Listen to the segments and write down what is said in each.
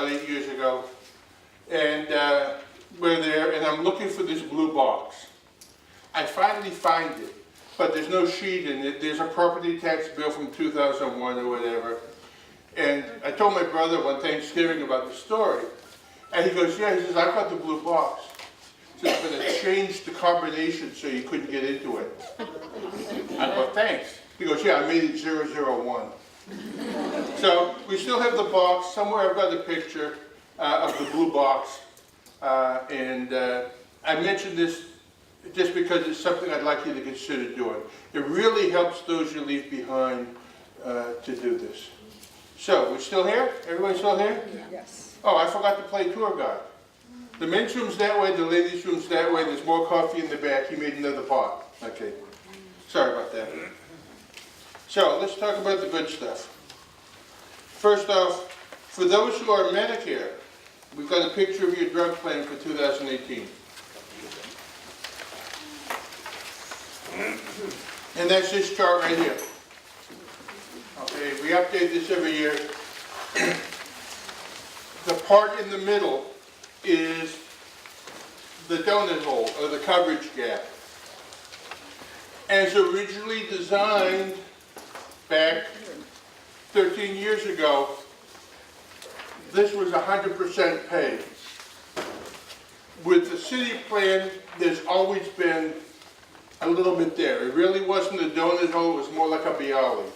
about 8 years ago, and we're there, and I'm looking for this blue box. I finally find it, but there's no sheet in it. There's a property tax bill from 2001 or whatever. And I told my brother one Thanksgiving about the story, and he goes, yeah, he says, I've got the blue box. He says, but it changed the combination so you couldn't get into it. I go, thanks. He goes, yeah, I made it 001. So we still have the box. Somewhere I've got a picture of the blue box. And I mentioned this just because it's something I'd like you to consider doing. It really helps those you leave behind to do this. So, we're still here? Everybody still here? Yes. Oh, I forgot to play tour guide. The men's room's that way, the ladies' room's that way, there's more coffee in the back. He made another pot. Okay. Sorry about that. So, let's talk about the good stuff. First off, for those who are Medicare, we've got a picture of your drug plan for 2018. And that's this chart right here. Okay, we update this every year. The part in the middle is the donut hole, or the coverage gap. As originally designed back 13 years ago, this was 100% paid. With the city plan, there's always been a little bit there. It really wasn't a donut hole, it was more like a bialy.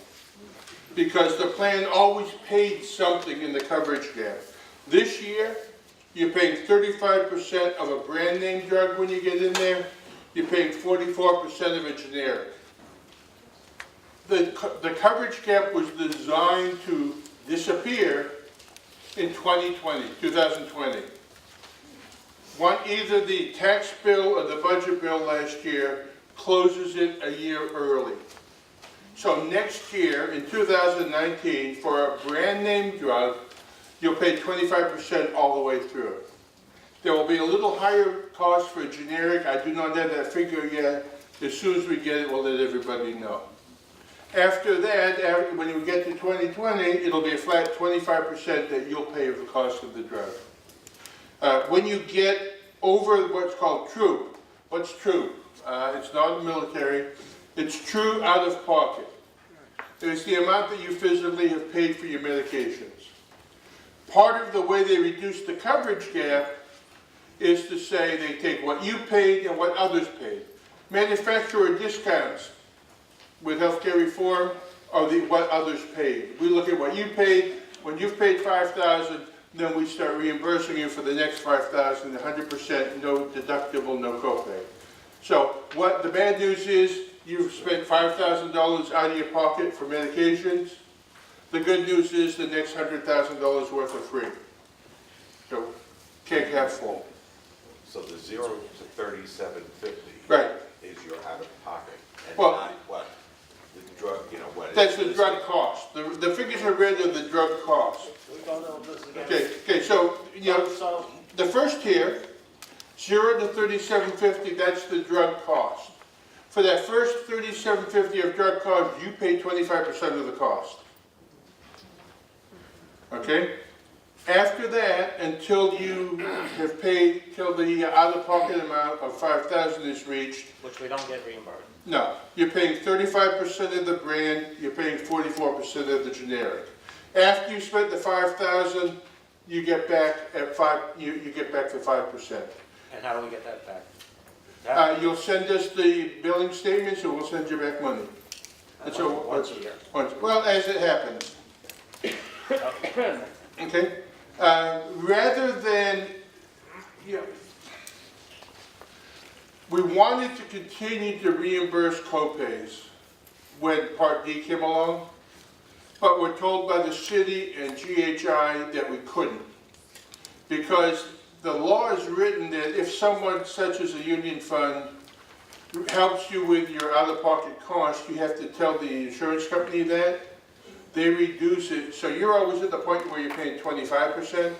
Because the plan always paid something in the coverage gap. This year, you're paying 35% of a brand name drug when you get in there. You're paying 44% of a generic. The coverage gap was designed to disappear in 2020. Either the tax bill or the budget bill last year closes it a year early. So next year, in 2019, for a brand name drug, you'll pay 25% all the way through. There will be a little higher cost for a generic. I do not have that figure yet. As soon as we get it, we'll let everybody know. After that, when you get to 2020, it'll be a flat 25% that you'll pay of the cost of the drug. When you get over what's called troop, what's troop? It's not military. It's true out of pocket. It's the amount that you physically have paid for your medications. Part of the way they reduce the coverage gap is to say they take what you paid and what others paid. Manufacturer discounts with healthcare reform are what others paid. We look at what you paid. When you've paid $5,000, then we start reimbursing you for the next $5,000, 100%, no deductible, no copay. So what the bad news is, you've spent $5,000 out of your pocket for medications. The good news is the next $100,000 worth of free. So, keg half full. So the 0 to 37.50 Right. is your out of pocket, and Well, not what the drug, what That's it the is. drug cost. The figures I read are the drug cost. We don't know this again. Okay, so, So, the first tier, 0 to 37.50, that's the drug cost. For that first 37.50 of drug cost, you pay 25% of the cost. Okay? After that, until you have paid, till the out-of-pocket amount of $5,000 is reached, Which we don't get reimbursed. no, you're paying 35% of the brand, you're paying 44% of the generic. After you spent the $5,000, you get back at you get back the 5%. And how do we get that back? You'll send us the billing statements, and we'll send you back money. And so Once a year. well, as it happens. Okay. Rather than, we wanted to continue to reimburse copays when Part D came along, but we're told by the city and GHI that we couldn't, because the law is written that if someone such as a union fund helps you with your out-of-pocket cost, you have to tell the insurance company that. They reduce it, so you're always at the point where you're paying 25%.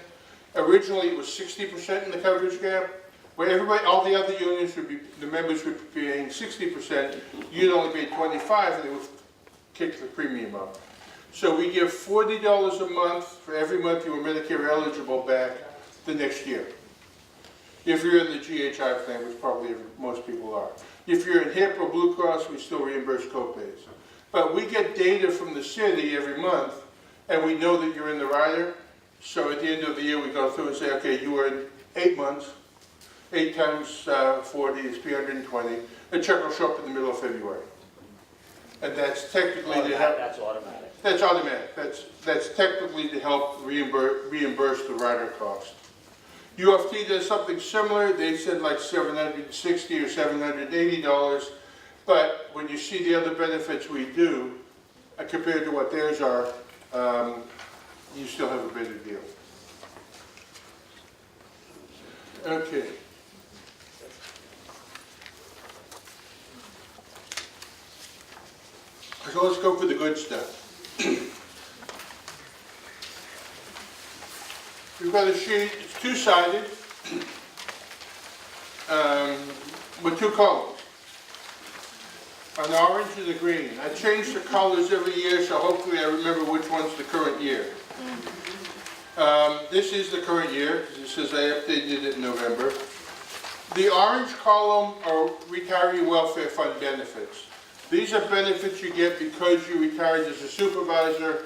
Originally, it was 60% in the coverage gap, where everybody, all the other unions would be, the members would be paying 60%. You'd only pay 25%, and they would kick the premium up. So we give $40 a month for every month you were Medicare eligible back the next year. If you're in the GHI plan, which probably most people are. If you're in HIP or Blue Cross, we still reimburse copays. But we get data from the city every month, and we know that you're in the rider. So at the end of the year, we go through and say, okay, you were in 8 months. 8 times 40 is 320. A check will show up in the middle of February. And that's technically to help. That's automatic. That's automatic. That's technically to help reimburse the rider cost. UFT does something similar. They said like $760 or $780, but when you see the other benefits we do, compared to what theirs are, you still have a better deal. Okay. So let's go for the good stuff. We've got a sheet, it's two-sided, with 2 columns, an orange and a green. I change the colors every year, so hopefully I remember which one's the current year. This is the current year, because it says I updated it in November. The orange column are retiree welfare fund benefits. These are benefits you get because you retired as a supervisor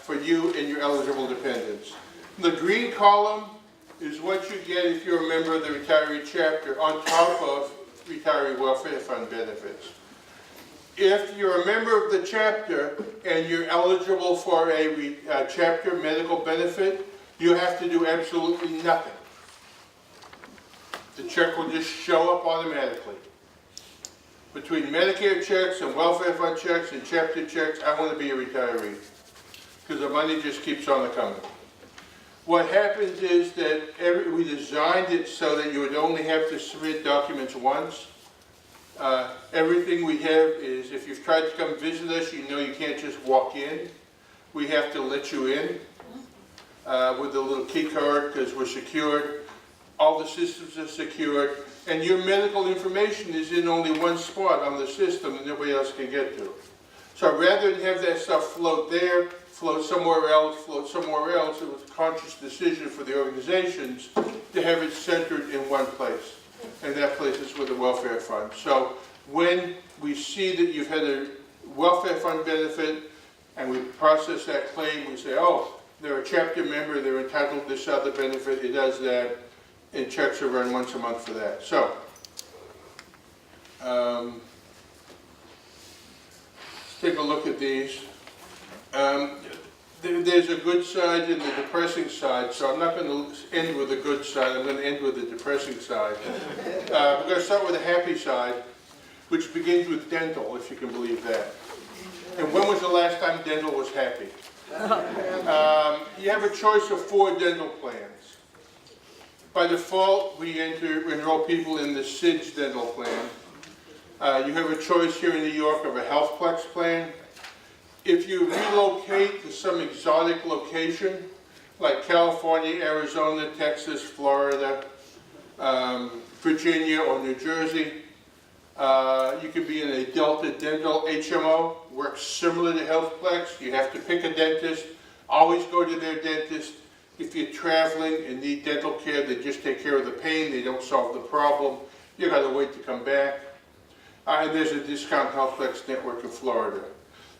for you and your eligible dependents. The green column is what you get if you're a member of the retiree chapter on top of retiree welfare fund benefits. If you're a member of the chapter and you're eligible for a chapter medical benefit, you have to do absolutely nothing. The check will just show up automatically. Between Medicare checks and welfare fund checks and chapter checks, I want to be a retiree because the money just keeps on coming. What happens is that we designed it so that you would only have to submit documents once. Everything we have is, if you've tried to come visit us, you know you can't just walk in. We have to let you in with a little key card because we're secured. All the systems are secured. And your medical information is in only one spot on the system that nobody else can get to. So rather than have that stuff float there, float somewhere else, it was a conscious decision for the organizations to have it centered in one place. And that place is with the welfare fund. So when we see that you've had a welfare fund benefit and we process that claim, we say, oh, they're a chapter member, they're entitled to this other benefit, it does that, and checks are run once a month for that. So, let's take a look at these. There's a good side and a depressing side, so I'm not going to end with the good side, I'm going to end with the depressing side. We're going to start with the happy side, which begins with dental, if you can believe that. And when was the last time dental was happy? You have a choice of 4 dental plans. By default, we enroll people in the SIDS dental plan. You have a choice here in New York of a HealthPlex plan. If you relocate to some exotic location, like California, Arizona, Texas, Florida, Virginia, or New Jersey, you can be in a Delta Dental HMO, works similar to HealthPlex. You have to pick a dentist, always go to their dentist. If you're traveling and need dental care, they just take care of the pain, they don't solve the problem. You got to wait to come back. And there's a discount HealthPlex network in Florida.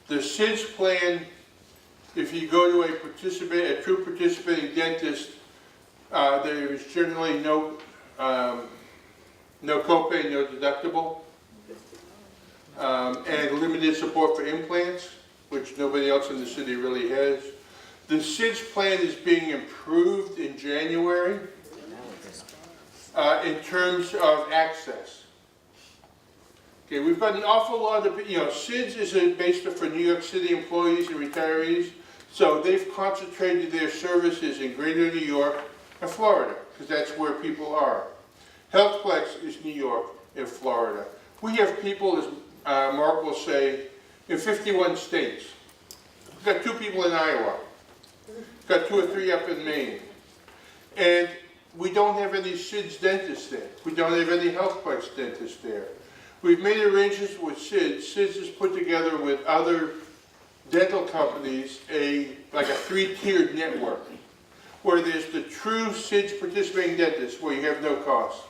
The SIDS plan, if you go to a true participating dentist, there is generally no copay, no deductible, and limited support for implants, which nobody else in the city really has. The SIDS plan is being improved in January in terms of access. Okay, we've got an awful lot of, SIDS is based for New York City employees and retirees, so they've concentrated their services in Greater New York and Florida, because that's where people are. HealthPlex is New York and Florida. We have people, as Mark will say, in 51 states. We've got 2 people in Iowa. We've got 2 or 3 up in Maine. And we don't have any SIDS dentists there. We don't have any HealthPlex dentists there. We've made arrangements with SIDS. SIDS is put together with other dental companies like a three-tiered network, where there's the true SIDS participating dentist, where you have no cost.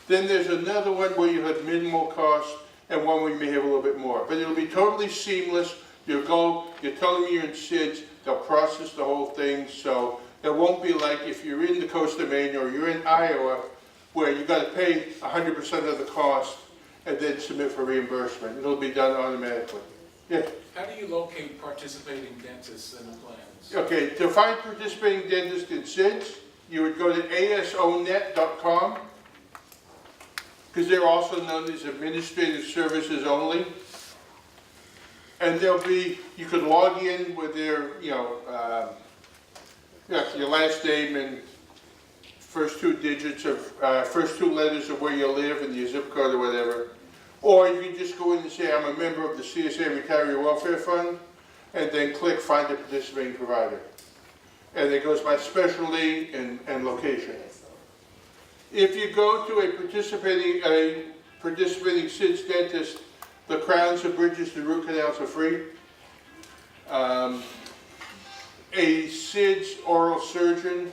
Then there's another one where you have minimal cost, and one where you may have a little bit more. But it'll be totally seamless. You'll go, you tell them you're in SIDS, they'll process the whole thing, so it won't be like if you're in the coast of Maine or you're in Iowa, where you got to pay 100% of the cost and then submit for reimbursement. It'll be done automatically. Yeah. How do you locate participating dentists in the plans? Okay, to find participating dentists in SIDS, you would go to asonet.com, because they're also known as administrative services only. And there'll be, you could log in with their, your last name and first two digits of, first two letters of where you live and your zip code or whatever. Or you can just go in and say, I'm a member of the CSA Retiree Welfare Fund, and then click Find a Participating Provider. And it goes by specialty and location. If you go to a participating SIDS dentist, the crowns, the bridges, the root canals are free. A SIDS oral surgeon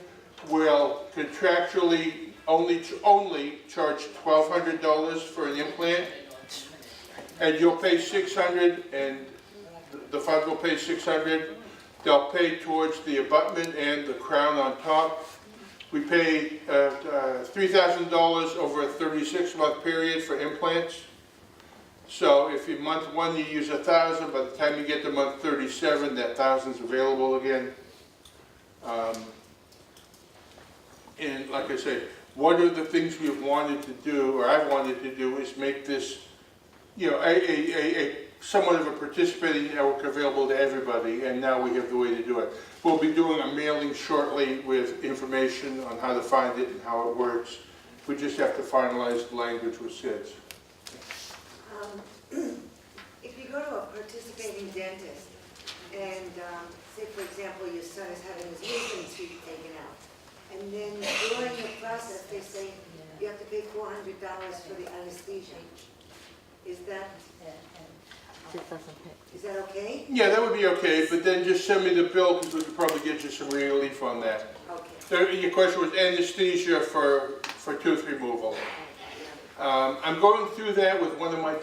will contractually only charge $1,200 for an implant, and you'll pay $600, and the fund will pay $600. They'll pay towards the abutment and the crown on top. We pay $3,000 over a 36-month period for implants. So if in month 1 you use $1,000, by the time you get to month 37, that $1,000's available again. And like I say, one of the things we've wanted to do, or I've wanted to do, is make this, a somewhat of a participating network available to everybody, and now we have the way to do it. We'll be doing a mailing shortly with information on how to find it and how it works. We just have to finalize the language with SIDS. If you go to a participating dentist and say, for example, your son is having his wisdom teeth taken out, and then during the process they say you have to pay $400 for the anesthesia, is that okay? Yeah, that would be okay, but then just send me the bill, because we could probably get you some relief on that. Okay. So your question was anesthesia for tooth removal. I'm going through that with one of my